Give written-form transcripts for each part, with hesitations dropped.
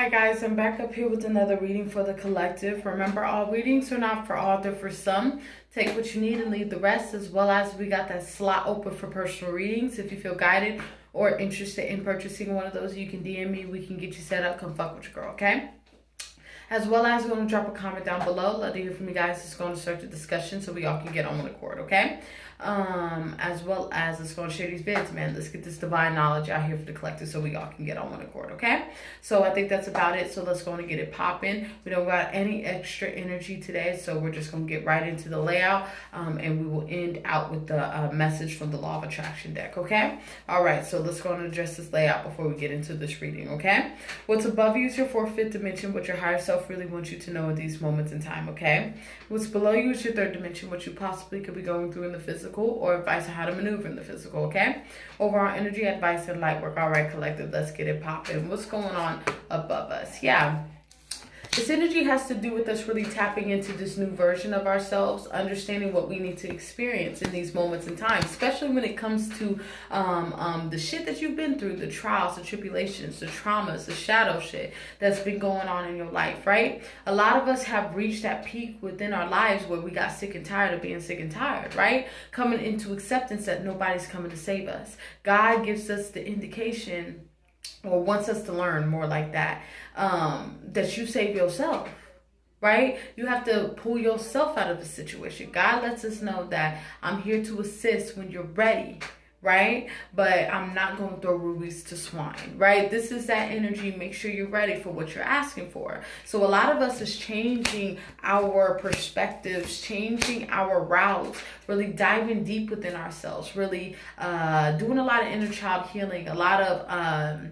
Hi guys, I'm back up here with another reading for the collective. Remember, all readings are not for all, they're for some. Take what you need and leave the rest, as well as we got that slot open for personal readings. If you feel guided or interested in purchasing one of those, you can DM me. We can get you set up. Come fuck with your girl, okay? As well as going to drop a comment down below. Love to hear from you guys. It's going to start the discussion so we all can get on one accord, okay? As well as let's go and share these vids, man. Let's get this divine knowledge out here for the collective so we all can get on one accord, okay? So I think that's about it. So let's go and get it popping. We don't got any extra energy today, so we're just going to get right into the layout, and we will end out with the message from the Law of Attraction deck, okay? All right, so let's go and address this layout before we get into this reading, okay? What's above you is your fourth, fifth dimension, what your higher self really wants you to know in these moments in time, okay? What's below you is your third dimension, what you possibly could be going through in the physical, or advice on how to maneuver in the physical, okay? Overall energy, advice, and light work. All right, collective, let's get it popping. What's going on above us? Yeah. This energy has to do with us really tapping into this new version of ourselves, understanding what we need to experience in these moments in time, especially when it comes to the shit that you've been through, the trials, the tribulations, the traumas, the shadow shit that's been going on in your life, right? A lot of us have reached that peak within our lives where we got sick and tired of being sick and tired, right? Coming into acceptance that nobody's coming to save us. God gives us the indication, or wants us to learn more like that, that you save yourself, right? You have to pull yourself out of the situation. God lets us know that I'm here to assist when you're ready, right? But I'm not going to throw rubies to swine, right? This is that energy. Make sure you're ready for what you're asking for. So a lot of us is changing our perspectives, changing our routes, really diving deep within ourselves, really doing a lot of inner child healing, a lot of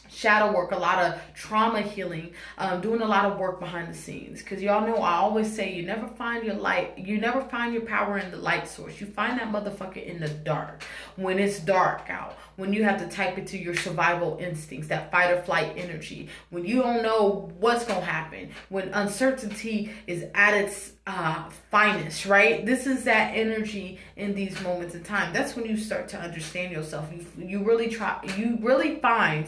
shadow work, a lot of trauma healing, doing a lot of work behind the scenes. Because y'all know I always say you never find your light, you never find your power in the light source. You find that motherfucker in the dark. When it's dark out, when you have to type into your survival instincts, that fight or flight energy, when you don't know what's going to happen, when uncertainty is at its finest, right? This is that energy in these moments in time. That's when you start to understand yourself. You really find,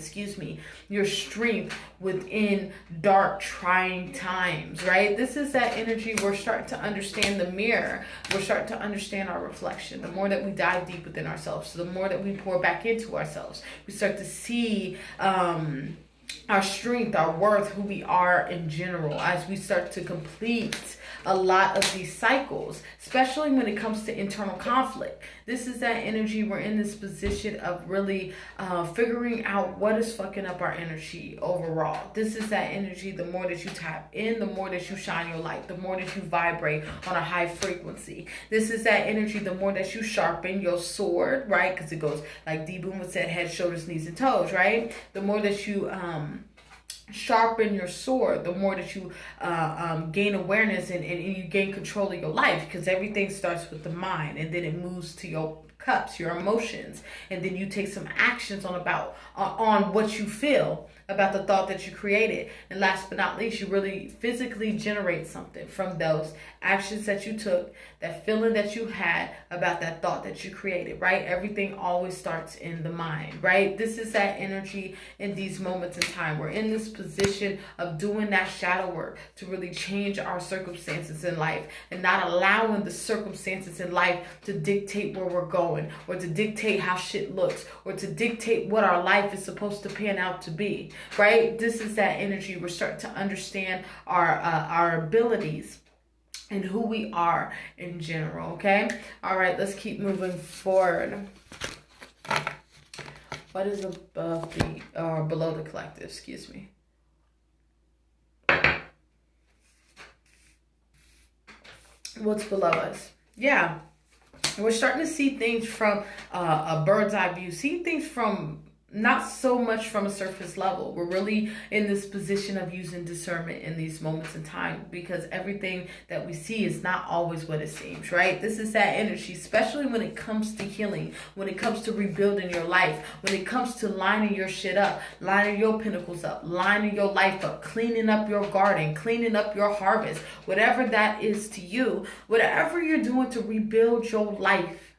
your strength within dark, trying times, right? This is that energy. We're starting to understand the mirror. We're starting to understand our reflection. The more that we dive deep within ourselves, the more that we pour back into ourselves, we start to see our strength, our worth, who we are in general, as we start to complete a lot of these cycles, especially when it comes to internal conflict. This is that energy. We're in this position of really figuring out what is fucking up our energy overall. This is that energy. The more that you tap in, the more that you shine your light, the more that you vibrate on a high frequency. This is that energy. The more that you sharpen your sword, right? Because it goes, like D. Boom said, head, shoulders, knees, and toes, right? The more that you sharpen your sword, the more that you gain awareness and you gain control of your life, because everything starts with the mind and then it moves to your cups, your emotions, and then you take some actions on what you feel about the thought that you created. And last but not least, you really physically generate something from those actions that you took, that feeling that you had about that thought that you created, right? Everything always starts in the mind, right? This is that energy in these moments in time. We're in this position of doing that shadow work to really change our circumstances in life and not allowing the circumstances in life to dictate where we're going, or to dictate how shit looks, or to dictate what our life is supposed to pan out to be, right? This is that energy. We're starting to understand our abilities and who we are in general, okay? All right, let's keep moving forward. What is above the, below the collective, excuse me. What's below us? Yeah, we're starting to see things from a bird's eye view, see things from not so much from a surface level. We're really in this position of using discernment in these moments in time, because everything that we see is not always what it seems, right? This is that energy, especially when it comes to healing, when it comes to rebuilding your life, when it comes to lining your shit up, lining your pinnacles up, lining your life up, cleaning up your garden, cleaning up your harvest, whatever that is to you, whatever you're doing to rebuild your life.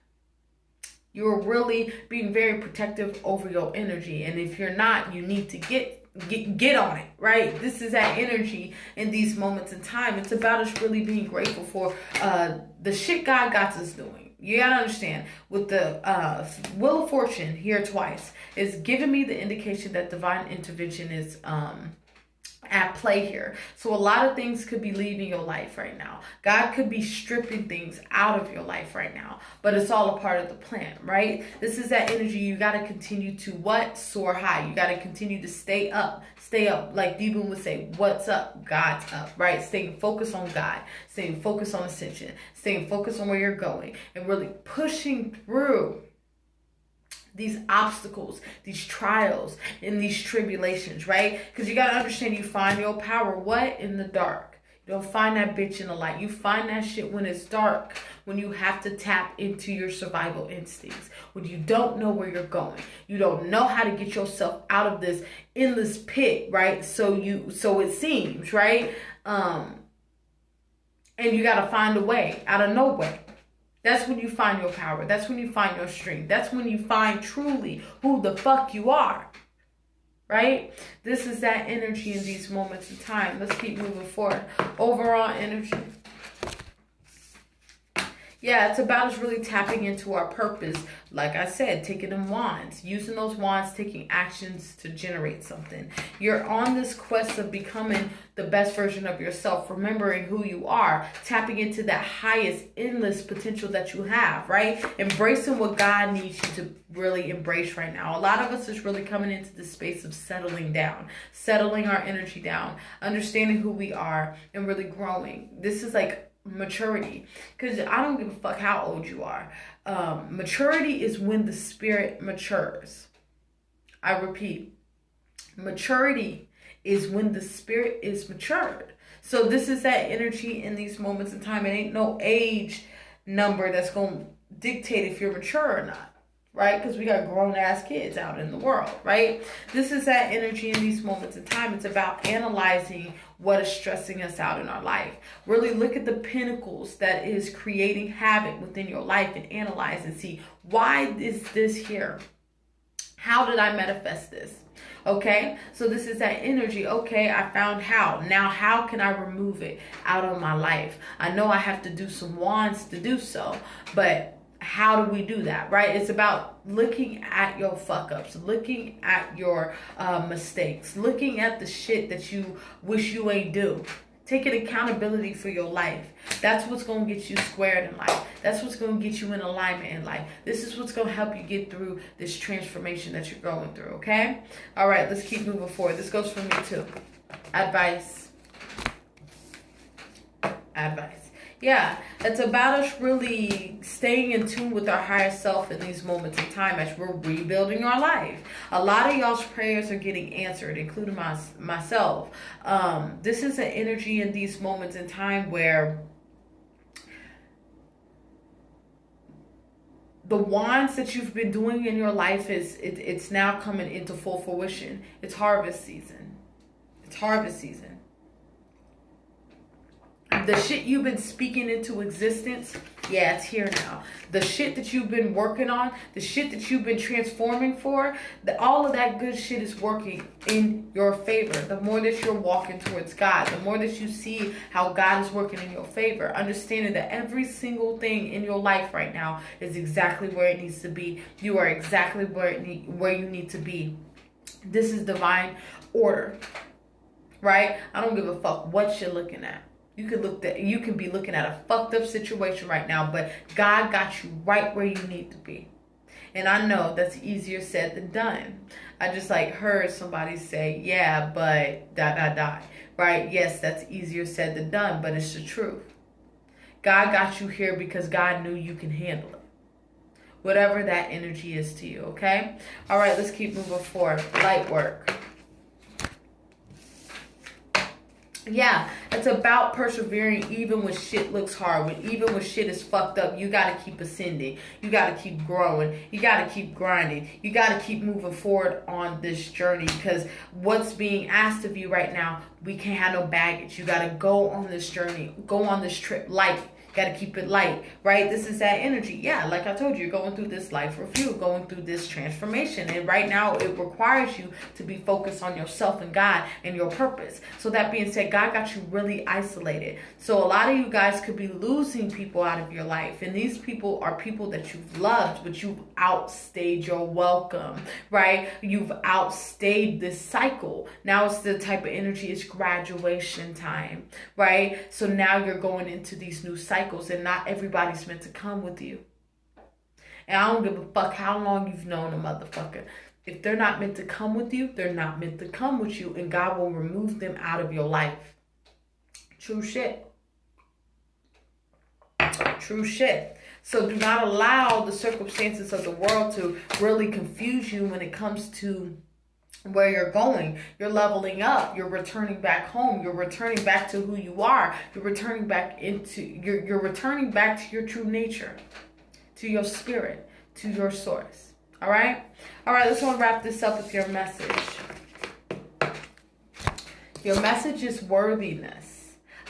You're really being very protective over your energy. And if you're not, you need to get on it, right? This is that energy in these moments in time. It's about us really being grateful for the shit God got us doing. You gotta understand, with the Wheel of Fortune here twice, is giving me the indication that divine intervention is at play here. So a lot of things could be leaving your life right now. God could be stripping things out of your life right now, but it's all a part of the plan, right? This is that energy. You got to continue to what? Soar high. You got to continue to stay up. Like Debun would say, what's up? God's up, right? Staying focused on God, staying focused on ascension, staying focused on where you're going, and really pushing through these obstacles, these trials, and these tribulations, right? Because you got to understand, you find your power, what? In the dark. You don't find that bitch in the light. You find that shit when it's dark, when you have to tap into your survival instincts, when you don't know where you're going. You don't know how to get yourself out of this endless pit, right? So it seems, right? And you got to find a way out of nowhere. That's when you find your power. That's when you find your strength. That's when you find truly who the fuck you are. Right? This is that energy in these moments in time. Let's keep moving forward. Overall energy. Yeah, it's about us really tapping into our purpose. Like I said, taking them wands, using those wands, taking actions to generate something. You're on this quest of becoming the best version of yourself, remembering who you are, tapping into that highest, endless potential that you have, right? Embracing what God needs you to really embrace right now. A lot of us is really coming into this space of settling down, settling our energy down, understanding who we are, and really growing. This is like maturity, because I don't give a fuck how old you are. Maturity is when the spirit matures. I repeat, maturity is when the spirit is matured. So this is that energy in these moments in time. It ain't no age number that's going to dictate if you're mature or not, right? Because we got grown ass kids out in the world, right? This is that energy in these moments in time. It's about analyzing what is stressing us out in our life. Really look at the pinnacles that is creating havoc within your life and analyze and see, why is this here? How did I manifest this? Okay, so this is that energy. Okay, I found how. Now, how can I remove it out of my life? I know I have to do some wands to do so, but how do we do that, right? It's about looking at your fuck ups, looking at your mistakes, looking at the shit that you wish you ain't do. Taking accountability for your life. That's what's going to get you squared in life. That's what's going to get you in alignment in life. This is what's going to help you get through this transformation that you're going through, okay? All right, let's keep moving forward. This goes for me too. Advice. Yeah, it's about us really staying in tune with our higher self in these moments in time as we're rebuilding our life. A lot of y'all's prayers are getting answered, including myself. This is an energy in these moments in time where the wands that you've been doing in your life it's now coming into full fruition. It's harvest season. It's harvest season. The shit you've been speaking into existence, yeah, it's here now. The shit that you've been working on, the shit that you've been transforming for, all of that good shit is working in your favor. The more that you're walking towards God, the more that you see how God is working in your favor, understanding that every single thing in your life right now is exactly where it needs to be. You are exactly where you need to be. This is divine order, right? I don't give a fuck what you're looking at. You can be looking at a fucked up situation right now, but God got you right where you need to be. And I know that's easier said than done. I just heard somebody say, yeah, but ... right? Yes, that's easier said than done, but it's the truth. God got you here because God knew you can handle it. Whatever that energy is to you, okay? All right, let's keep moving forward. Light work. Yeah, it's about persevering even when shit looks hard. Even when shit is fucked up, you got to keep ascending. You got to keep growing. You got to keep grinding. You got to keep moving forward on this journey, because what's being asked of you right now, we can't have no baggage. You got to go on this journey. Go on this trip. Got to keep it light, right? This is that energy. Yeah, like I told you, you're going through this life review, going through this transformation. And right now, it requires you to be focused on yourself and God and your purpose. So that being said, God got you really isolated. So a lot of you guys could be losing people out of your life. And these people are people that you've loved, but you've outstayed your welcome, right? You've outstayed this cycle. Now it's the type of energy, it's graduation time, right? So now you're going into these new cycles, and not everybody's meant to come with you. And I don't give a fuck how long you've known a motherfucker. If they're not meant to come with you, they're not meant to come with you, and God will remove them out of your life. True shit. True shit. So do not allow the circumstances of the world to really confuse you when it comes to where you're going. You're leveling up. You're returning back home. You're returning back to who you are. You're returning back into you're returning back to your true nature, to your spirit, to your source. All right? All right, let's wrap this up with your message. Your message is worthiness.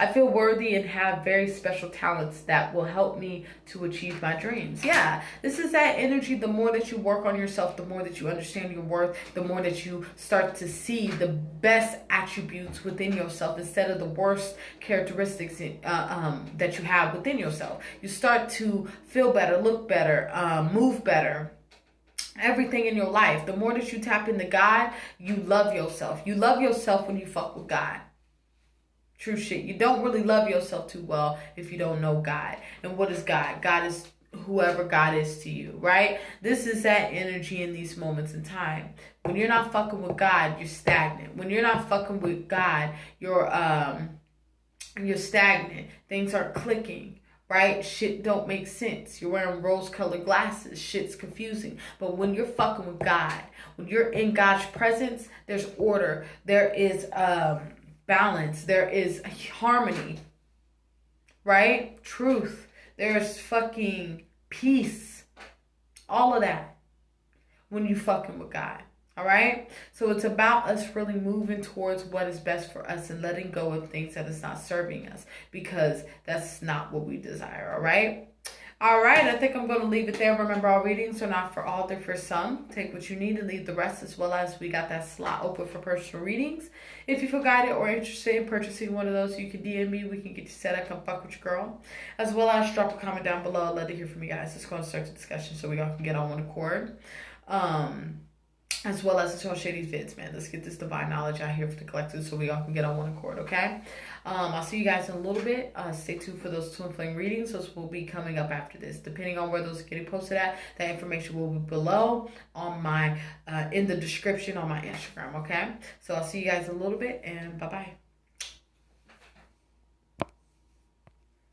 I feel worthy and have very special talents that will help me to achieve my dreams. Yeah, this is that energy. The more that you work on yourself, the more that you understand your worth, the more that you start to see the best attributes within yourself instead of the worst characteristics that you have within yourself. You start to feel better, look better, move better. Everything in your life. The more that you tap into God, you love yourself. You love yourself when you fuck with God. True shit. You don't really love yourself too well if you don't know God. And what is God? God is whoever God is to you, right? This is that energy in these moments in time. When you're not fucking with God, you're stagnant. When you're not fucking with God, you're stagnant. Things aren't clicking, right? Shit don't make sense. You're wearing rose-colored glasses. Shit's confusing. But when you're fucking with God, when you're in God's presence, there's order. There is balance. There is harmony, right? Truth. There's fucking peace. All of that when you fucking with God. All right? So it's about us really moving towards what is best for us and letting go of things that is not serving us, because that's not what we desire. All right? All right, I think I'm going to leave it there. Remember, all readings are not for all, they're for some. Take what you need and leave the rest, as well as we got that slot open for personal readings. If you feel guided or interested in purchasing one of those, you can DM me. We can get you set up. Come fuck with your girl. As well as drop a comment down below. I'd love to hear from you guys. It's going to start the discussion so we all can get on one accord. As well as let's all share these vids, man. Let's get this divine knowledge out here for the collective so we all can get on one accord, okay? I'll see you guys in a little bit. Stay tuned for those twin flame readings. Those will be coming up after this. Depending on where those are getting posted at, that information will be below on my in the description on my Instagram, okay? So I'll see you guys in a little bit, and bye-bye.